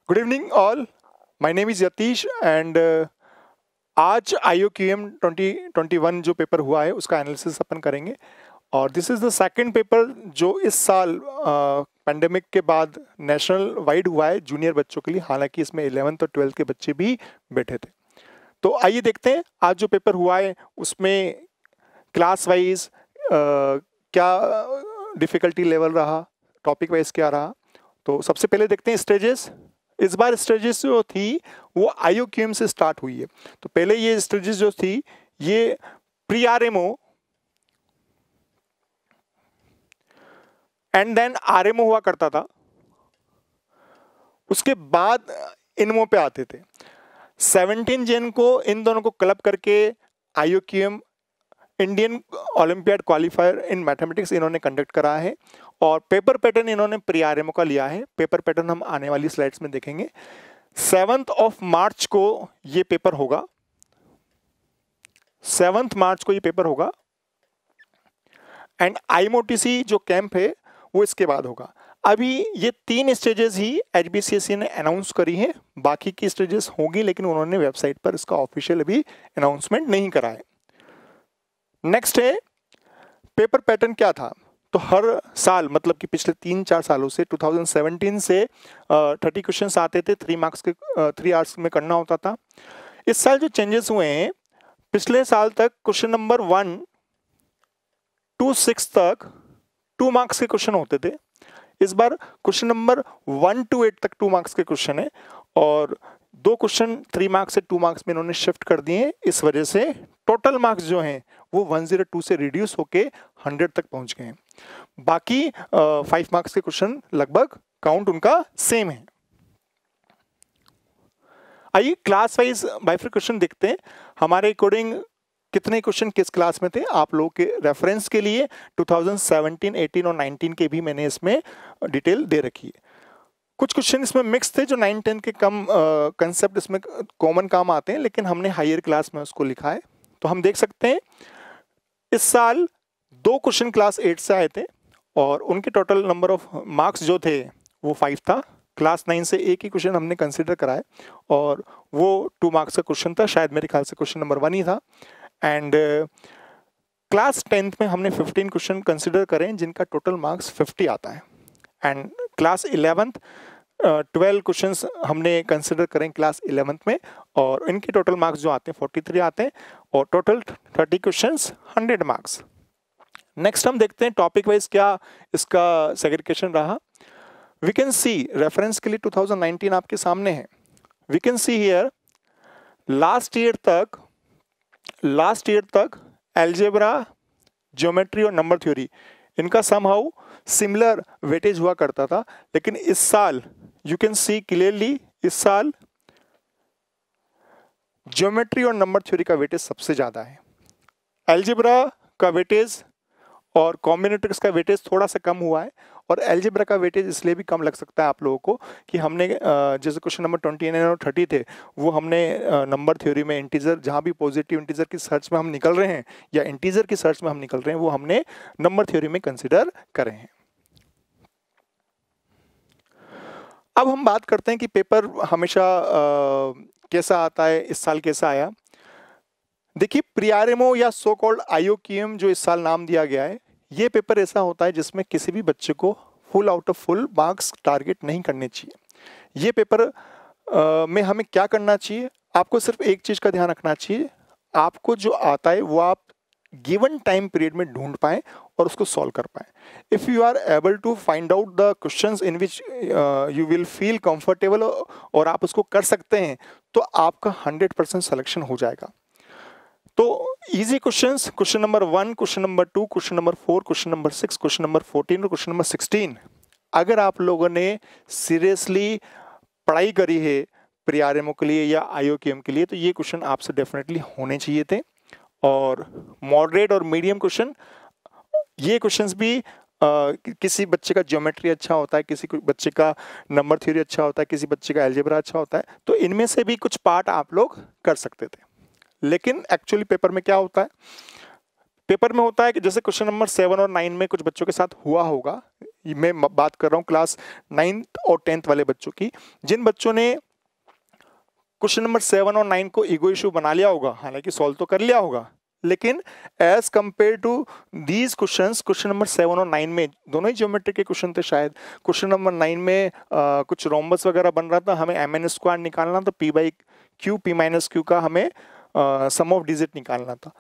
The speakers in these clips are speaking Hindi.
Good evening all, my name is Yatish and आज IOQM 2021 जो पेपर हुआ है उसका एनालिसिस अपन करेंगे। और this is the second paper जो इस साल पेंडेमिक के बाद नेशनल वाइड हुआ है जूनियर बच्चों के लिए। हालांकि इसमें 11th और 12th के बच्चे भी बैठे थे। तो आइए देखते हैं आज जो पेपर हुआ है उसमें क्लास वाइज क्या डिफ़िकल्टी लेवल रहा, टॉपिक वाइज क्या रहा। तो सबसे पहले देखते हैं स्टेजेस। इस बार स्टेजेस जो थी वो IOQM से स्टार्ट हुई है। तो पहले ये स्टेजेस जो थी ये pre RMO and then RMO हुआ करता था, उसके बाद इनमो पे आते थे। 17 जन को इन दोनों को क्लब करके IOQM Indian olympiad qualifier in mathematics इन्होंने कंडक्ट करा है और पेपर पैटर्न इन्होंने प्री RMO का लिया है। पेपर पैटर्न हम आने वाली स्लाइड्स में देखेंगे। 7 मार्च को ये पेपर होगा, 7 मार्च को ये पेपर होगा एंड IMOTC जो कैंप है वो इसके बाद होगा। अभी ये 3 स्टेजेस ही HBCSE ने अनाउंस करी है, बाकी की स्टेजेस होगी लेकिन उन्होंने वेबसाइट पर इसका ऑफिशियल अभी अनाउंसमेंट नहीं करा है। नेक्स्ट है पेपर पैटर्न क्या था। तो हर साल मतलब कि पिछले 3-4 सालों से 2017 से 30 क्वेश्चंस आते थे, 3 मार्क्स के 3 आवर्स में करना होता था। इस साल जो चेंजेस हुए हैं, पिछले साल तक क्वेश्चन नंबर 1 to 6 तक 2 मार्क्स के क्वेश्चन होते थे। इस बार क्वेश्चन नंबर 1 to 8 तक 2 मार्क्स के क्वेश्चन है और 2 क्वेश्चन 3 मार्क्स से 2 मार्क्स में इन्होंने शिफ्ट कर दिए हैं। इस वजह से टोटल मार्क्स जो हैं वो 102 से रिड्यूस होके 100 तक पहुंच गए हैं। बाकी 5 मार्क्स के क्वेश्चन लगभग काउंट उनका सेम है। आइए क्लास वाइज बाइफर्केशन देखते हैं। हमारे अकॉर्डिंग कितने क्वेश्चन किस क्लास में थे, आप लोगों के रेफरेंस के लिए 2017, 18 और 19 के भी मैंने इसमें डिटेल दे रखी है। कुछ क्वेश्चन इसमें मिक्स थे जो 9-10 के कम कंसेप्ट इसमें कॉमन काम आते हैं, लेकिन हमने हायर क्लास में उसको लिखा है। तो हम देख सकते हैं इस साल 2 क्वेश्चन क्लास 8 से आए थे और उनके टोटल नंबर ऑफ मार्क्स जो थे वो 5 था। क्लास 9 से एक ही क्वेश्चन हमने कंसिडर कराए और वो 2 मार्क्स का क्वेश्चन था, शायद मेरे ख्याल से क्वेश्चन नंबर 1 ही था। एंड क्लास 10th में हमने 15 क्वेश्चन कंसिडर करें जिनका टोटल मार्क्स 50 आता है। एंड क्लास 11th 12 क्वेश्चंस हमने कंसिडर करें क्लास 11th में और इनके टोटल मार्क्स जो आते हैं 43 आते हैं और टोटल 30 क्वेश्चंस 100 मार्क्स। नेक्स्ट हम देखते हैं टॉपिक वाइज क्या इसका सेग्रीगेशन रहा। वी कैन सी रेफरेंस के लिए 2019 आपके सामने है। We can see here last year तक एल्जेब्रा, ज्योमेट्री और नंबर थ्योरी इनका समहाउ सिमिलर वेटेज हुआ करता था, लेकिन इस साल यू कैन सी क्लियरली इस साल ज्योमेट्री और नंबर थ्योरी का वेटेज सबसे ज्यादा है। एल्जेब्रा का वेटेज और कॉम्बिनेटर्स का वेटेज थोड़ा सा कम हुआ है और एल्जेब्रा का वेटेज इसलिए भी कम लग सकता है आप लोगों को कि हमने जैसे क्वेश्चन नंबर 29 और 30 थे वो हमने नंबर थ्योरी में इंटीजर, जहाँ भी पॉजिटिव इंटीजर की सर्च में हम निकल रहे हैं या इंटीजर की सर्च में हम निकल रहे हैं वो हमने नंबर थ्योरी में कंसिडर करे हैं। अब हम बात करते हैं कि पेपर हमेशा कैसा आता है, इस साल कैसा आया। देखिए प्री RMO या सो कॉल्ड IOQM जो इस साल नाम दिया गया है, ये पेपर ऐसा होता है जिसमें किसी भी बच्चे को full out of full marks target नहीं करने चाहिए। ये पेपर में हमें क्या करना चाहिए, आपको सिर्फ एक चीज़ का ध्यान रखना चाहिए, आपको जो आता है वो आप गिवन टाइम पीरियड में ढूंढ पाएं और उसको सॉल्व कर पाएं। If you are able to find out the questions in which you will feel comfortable और आप उसको कर सकते हैं तो आपका 100% सिलेक्शन हो जाएगा। तो easy questions, question number 1, question number 2, question number 4, question number 6, question number 14 और क्वेश्चन नंबर 16 अगर आप लोगों ने सीरियसली पढ़ाई करी है प्री RMO के लिए या IOQM के लिए तो ये क्वेश्चन आपसे डेफिनेटली होने चाहिए थे। और मॉडरेट और मीडियम क्वेश्चन, ये क्वेश्चंस भी किसी बच्चे का ज्योमेट्री अच्छा होता है, किसी बच्चे का नंबर थ्योरी अच्छा होता है, किसी बच्चे का एल्जेब्रा अच्छा होता है, तो इनमें से भी कुछ पार्ट आप लोग कर सकते थे। लेकिन एक्चुअली पेपर में क्या होता है, पेपर में होता है कि जैसे क्वेश्चन नंबर 7 और 9 में कुछ बच्चों के साथ हुआ होगा, मैं बात कर रहा हूँ क्लास 9th और 10th वाले बच्चों की, जिन बच्चों ने क्वेश्चन नंबर 7 और 9 को ईगो इशू बना लिया होगा, हालांकि सॉल्व तो कर लिया होगा, लेकिन as compare to these questions, question number 7 और 9 में दोनों ही ज्योमेट्री के क्वेश्चन थे शायद। क्वेश्चन नंबर 9 में कुछ रोम्बस वगैरह बन रहा था, हमें mn² निकालना था, p/q p-q का हमें सम ऑफ डिजिट निकालना था।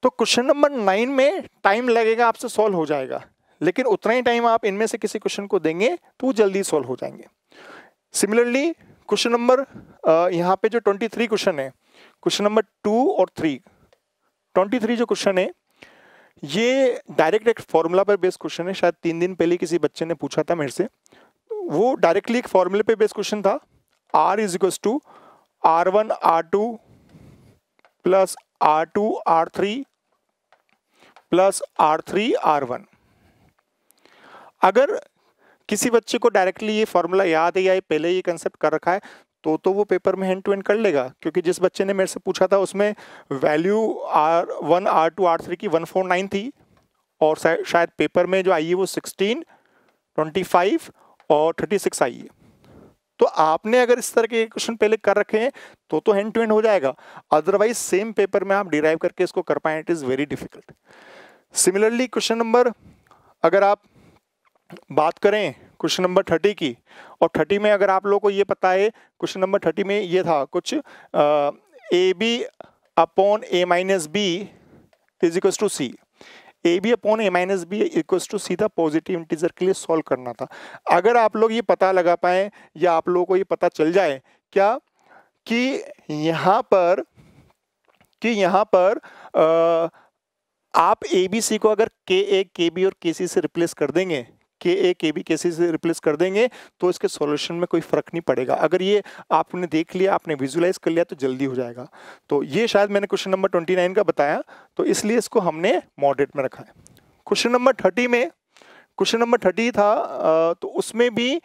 तो क्वेश्चन नंबर 9 में टाइम लगेगा, आपसे सॉल्व हो जाएगा, लेकिन उतना ही टाइम आप इनमें से किसी क्वेश्चन को देंगे तो वो जल्दी सॉल्व हो जाएंगे। सिमिलरली क्वेश्चन नंबर यहाँ पे जो 23 क्वेश्चन है, क्वेश्चन नंबर 2 और 3, 23 जो क्वेश्चन है ये डायरेक्ट एक फॉर्मूला पर बेस्ड क्वेश्चन है। शायद 3 दिन पहले किसी बच्चे ने पूछा था मेरे से, वो डायरेक्टली एक फॉर्मूले पे बेस्ड क्वेश्चन था। R = R1 R2 plus R2 R3 plus R3 R1। अगर किसी बच्चे को डायरेक्टली ये फॉर्मूला याद है या पहले ये कंसेप्ट कर रखा है तो वो पेपर में हैंड टू हैंड कर लेगा, क्योंकि जिस बच्चे ने मेरे से पूछा था उसमें वैल्यू R1 R2 R3 की 149 थी, और शायद पेपर में जो आई है वो 16, 25 और 36 आई है। तो आपने अगर इस तरह के क्वेश्चन पहले कर रखे हैं तो हैंड टू हैंड हो जाएगा, अदरवाइज सेम पेपर में आप डिराइव करके इसको कर पाए, it is very difficult. Similarly question number, अगर आप बात करें क्वेश्चन नंबर 30 की, और 30 में अगर आप लोगों को ये पता है, क्वेश्चन नंबर 30 में ये था कुछ AB/A-B = C, AB/A-B = C था, पॉजिटिव इंटीजर के लिए सॉल्व करना था। अगर आप लोग ये पता लगा पाए या आप लोगों को ये पता चल जाए क्या कि यहाँ पर आप ABC को अगर KA KB और KC से रिप्लेस कर देंगे, KA KB KC से रिप्लेस कर देंगे तो इसके सॉल्यूशन में कोई फर्क नहीं पड़ेगा। अगर ये आपने देख लिया, आपने विजुलाइज कर लिया तो जल्दी हो जाएगा। तो ये शायद मैंने क्वेश्चन नंबर 29 का बताया, तो इसलिए इसको हमने मॉडरेट में रखा है। क्वेश्चन नंबर 30 में, क्वेश्चन नंबर 30 था तो उसमें भी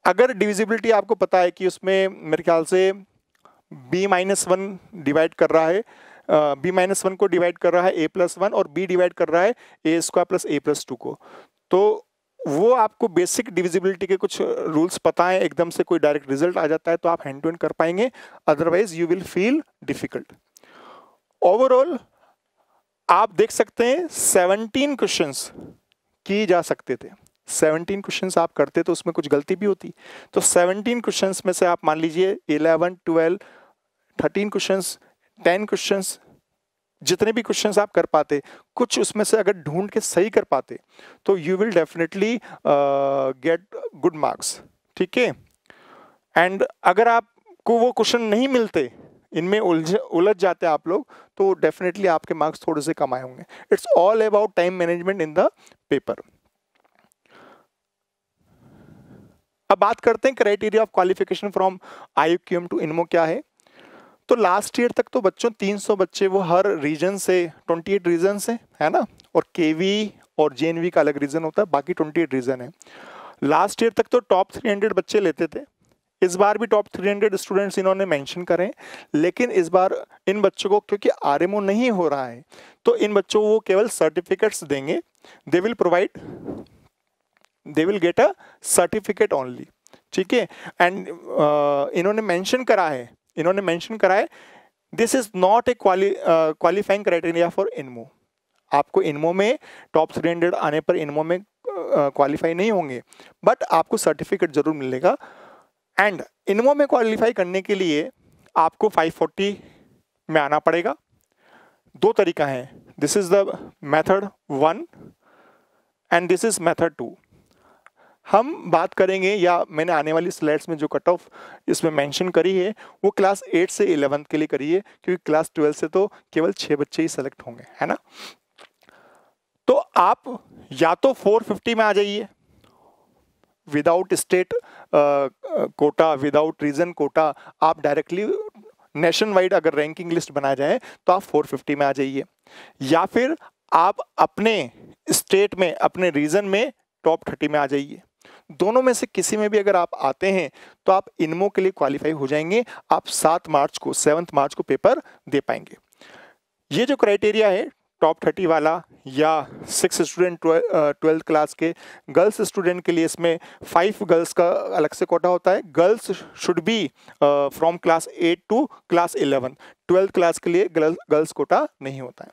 अगर डिविजिबिलिटी आपको पता है कि उसमें मेरे ख्याल से B-1 डिवाइड कर रहा है, B-1 को डिवाइड कर रहा है A+1 और B डिवाइड कर रहा है A² + A+2 को, तो वो आपको बेसिक डिविजिबिलिटी के कुछ रूल्स पता है, एकदम से कोई डायरेक्ट रिजल्ट आ जाता है तो आप हैंड टू हैंड कर पाएंगे, otherwise you will feel difficult. Overall आप देख सकते हैं 17 क्वेश्चंस किए जा सकते थे, 17 क्वेश्चंस आप करते तो उसमें कुछ गलती भी होती, तो 17 क्वेश्चंस में से आप मान लीजिए 11, 12, 13 क्वेश्चंस, 10 क्वेश्चंस, जितने भी क्वेश्चंस आप कर पाते, कुछ उसमें से अगर ढूंढ के सही कर पाते तो you will definitely get good marks, ठीक है। एंड अगर आपको वो क्वेश्चन नहीं मिलते, इनमें उलझ जाते आप लोग, तो डेफिनेटली आपके मार्क्स थोड़े से कम आए होंगे। It's all about time management in the paper. अब बात करते हैं criteria of qualification from IUQM to INMO क्या है। तो लास्ट ईयर तक तो बच्चों 300 बच्चे वो हर रीजन से, 28 रीजन से है ना, और KV और JNV का अलग रीजन होता है, बाकी 28 रीजन है। लास्ट ईयर तक तो टॉप 300 बच्चे लेते थे, इस बार भी टॉप 300 स्टूडेंट्स इन्होंने मेंशन करें, लेकिन इस बार इन बच्चों को क्योंकि RMO नहीं हो रहा है तो इन बच्चों को वो केवल सर्टिफिकेट्स देंगे, they will get a certificate only, ठीक है। एंड इन्होंने मेंशन करा है this is not a qualifying criteria for INMO. आपको इनमो में टॉप 300 आने पर इनमो में क्वालिफाई नहीं होंगे, बट आपको सर्टिफिकेट जरूर मिलेगा। एंड इनमो में क्वालिफाई करने के लिए आपको 540 में आना पड़ेगा। दो तरीका है, this is the method 1 and this is method 2। हम बात करेंगे, या मैंने आने वाली स्लाइड्स में जो कट ऑफ इसमें मेंशन करी है वो क्लास 8 से 11 के लिए करी है, क्योंकि क्लास 12 से तो केवल 6 बच्चे ही सेलेक्ट होंगे, है ना। तो आप या तो 450 में आ जाइए without state quota, without region quota, आप डायरेक्टली नेशन वाइड अगर रैंकिंग लिस्ट बनाया जाए तो आप 450 में आ जाइए, या फिर आप अपने स्टेट में, अपने रीजन में टॉप 30 में आ जाइए। दोनों में से किसी में भी अगर आप आते हैं तो आप इनमो के लिए क्वालिफाई हो जाएंगे, आप 7 मार्च को पेपर दे पाएंगे। ये जो क्राइटेरिया है टॉप 30 वाला या 6 स्टूडेंट 12th क्लास के। गर्ल्स स्टूडेंट के लिए इसमें 5 गर्ल्स का अलग से कोटा होता है। Girls should be from class 8 to class 11। 12th class के लिए गर्ल्स कोटा नहीं होता है।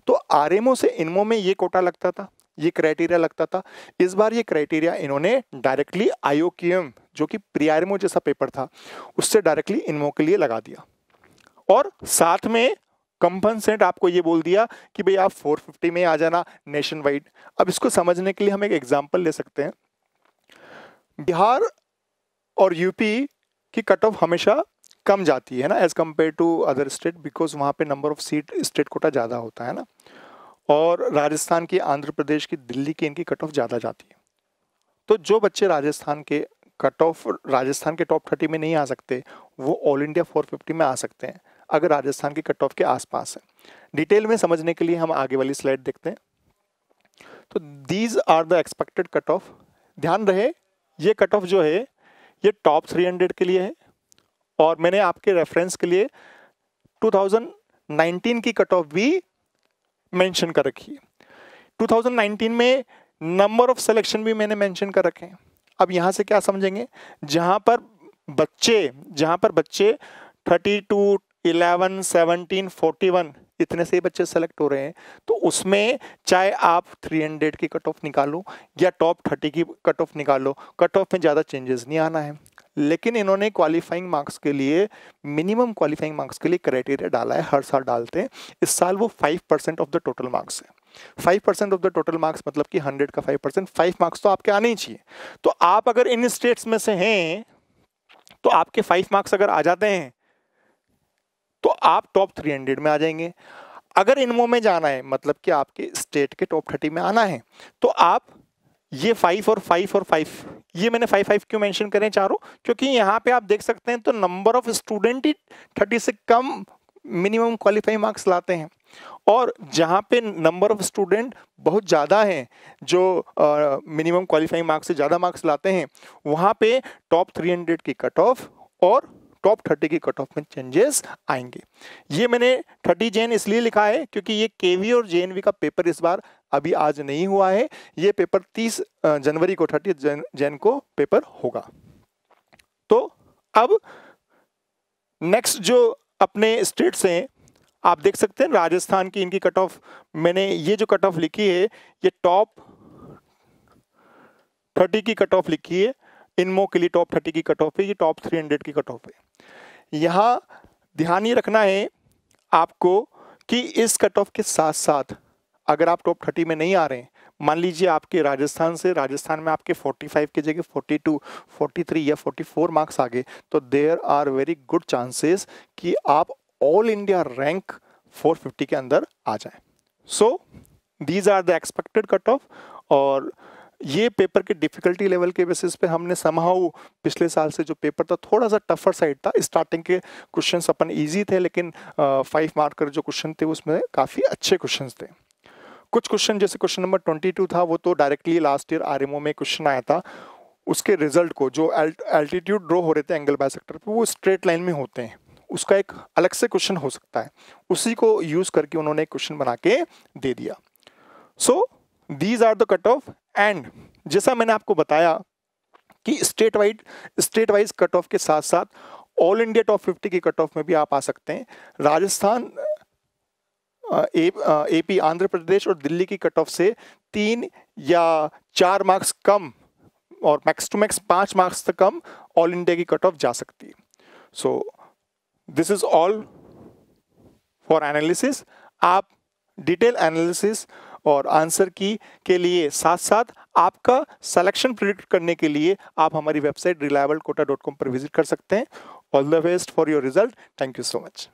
तो आरएमओ से इनमो में ये कोटा लगता था, ये क्राइटेरिया लगता था। इस बार ये क्राइटेरिया इन्होंने डायरेक्टली आईओक्यूएम जो कि प्री आरएमओ जैसा पेपर था उससे डायरेक्टली इनमो के लिए लगा दिया, और साथ में कंपनसेट आपको ये बोल दिया कि भाई आप 450 में आ जाना नेशन वाइड। अब इसको समझने के लिए हम एक एग्जांपल ले सकते हैं। बिहार और यूपी की कट ऑफ हमेशा कम जाती है ना as compare to other state, because वहाँ पे number of seat state quota ज़्यादा होता है ना। और राजस्थान की, आंध्र प्रदेश की, दिल्ली की इनकी कट ऑफ ज़्यादा जाती है। तो जो बच्चे राजस्थान के कट ऑफ राजस्थान के टॉप 30 में नहीं आ सकते वो ऑल इंडिया 450 में आ सकते हैं अगर राजस्थान की कट ऑफ के आसपास है। डिटेल में समझने के लिए हम आगे वाली स्लाइड देखते हैं। तो these are the expected cut off. ध्यान रहे ये कट ऑफ जो है ये टॉप 300 के लिए है, और मैंने आपके रेफरेंस के लिए 2019 की कट ऑफ भी मेंशन कर रखी है। 2019 में नंबर ऑफ सिलेक्शन भी मैंने मेंशन कर रखे हैं। अब यहाँ से क्या समझेंगे, जहाँ पर बच्चे 32, 11, 17, 41 इतने से बच्चे सेलेक्ट हो रहे हैं, तो उसमें चाहे आप 300 की कट ऑफ निकालो या टॉप 30 की कट ऑफ निकालो, कट ऑफ में ज़्यादा चेंजेस नहीं आना है। लेकिन इन्होंने क्वालिफाइंग मार्क्स के लिए, मिनिमम क्वालिफाइंग मार्क्स के लिए क्राइटेरिया डाला है, हर साल डालते हैं। इस साल वो 5% ऑफ द टोटल मार्क्स है। 5% ऑफ द टोटल मार्क्स मतलब कि 100 का 5%, 5 मार्क्स तो आपके आने ही चाहिए। तो आप अगर इन स्टेट्स में से हैं तो आपके 5 मार्क्स अगर आ जाते हैं तो आप टॉप 300 में आ जाएंगे। अगर इनमो में जाना है मतलब कि आपके स्टेट के टॉप 30 में आना है तो आप ये 5 और 5 और 5, ये मैंने 5 क्यों मेंशन करें चारों, क्योंकि यहाँ पे आप देख सकते हैं तो नंबर ऑफ स्टूडेंट ही 30 से कम मिनिमम क्वालिफाइंग मार्क्स लाते हैं, और जहाँ पे नंबर ऑफ स्टूडेंट बहुत ज़्यादा हैं जो मिनिमम क्वालिफाइंग मार्क्स से ज़्यादा मार्क्स लाते हैं, वहाँ पे टॉप 300 की कट ऑफ और टॉप 30 की कट ऑफ में चेंजेस आएंगे। ये मैंने 30 जैन इसलिए लिखा है क्योंकि ये केवी और जेएनवी का पेपर इस बार अभी आज नहीं हुआ है। ये पेपर 30 जनवरी को 30 जैन को पेपर होगा। तो अब नेक्स्ट जो अपने स्टेट्स हैं आप देख सकते हैं, राजस्थान की इनकी कट ऑफ, मैंने ये जो कट ऑफ लिखी है ये टॉप 30 की कट ऑफ लिखी है। इनमो के लिए टॉप 30 की कट ऑफ है, ये टॉप 300 की कट ऑफ है। यहाँ ध्यान ये रखना है आपको कि इस कट ऑफ के साथ साथ अगर आप टॉप 30 में नहीं आ रहे हैं, मान लीजिए आपके राजस्थान में आपके 45 की जगह 42, 43 या 44 मार्क्स आ गए, तो there are very good chances कि आप ऑल इंडिया रैंक 450 के अंदर आ जाए। So these are the expected cut off. और ये पेपर के डिफिकल्टी लेवल के बेसिस पे हमने समहाउ पिछले साल से जो पेपर था थोड़ा सा टफर साइड था। स्टार्टिंग के क्वेश्चंस अपन इजी थे, लेकिन 5 मार्कर जो क्वेश्चन थे उसमें काफ़ी अच्छे क्वेश्चंस थे। कुछ क्वेश्चन जैसे क्वेश्चन नंबर 22 था वो तो डायरेक्टली लास्ट ईयर आरएमओ में क्वेश्चन आया था। उसके रिजल्ट को जो एल्टीट्यूड ड्रॉ हो रहे थे एंगल बाइसेक्टर पे वो स्ट्रेट लाइन में होते हैं, उसका एक अलग से क्वेश्चन हो सकता है, उसी को यूज करके उन्होंने एक क्वेश्चन बना के दे दिया। So these are the cut off. And जैसा मैंने आपको बताया कि स्टेट वाइज कट ऑफ के साथ साथ ऑल इंडिया टॉप 50 की कट ऑफ में भी आप आ सकते हैं। राजस्थान, एपी, आंध्र प्रदेश और दिल्ली की कट ऑफ से 3 या 4 मार्क्स कम और मैक्स टू मैक्स 5 मार्क्स तक कम ऑल इंडिया की कट ऑफ जा सकती है। So this is all for analysis. आप डिटेल एनालिसिस और आंसर की के लिए साथ साथ आपका सिलेक्शन प्रिडिक्ट करने के लिए आप हमारी वेबसाइट reliablequota.com पर विजिट कर सकते हैं। All the best for your result. Thank you so much.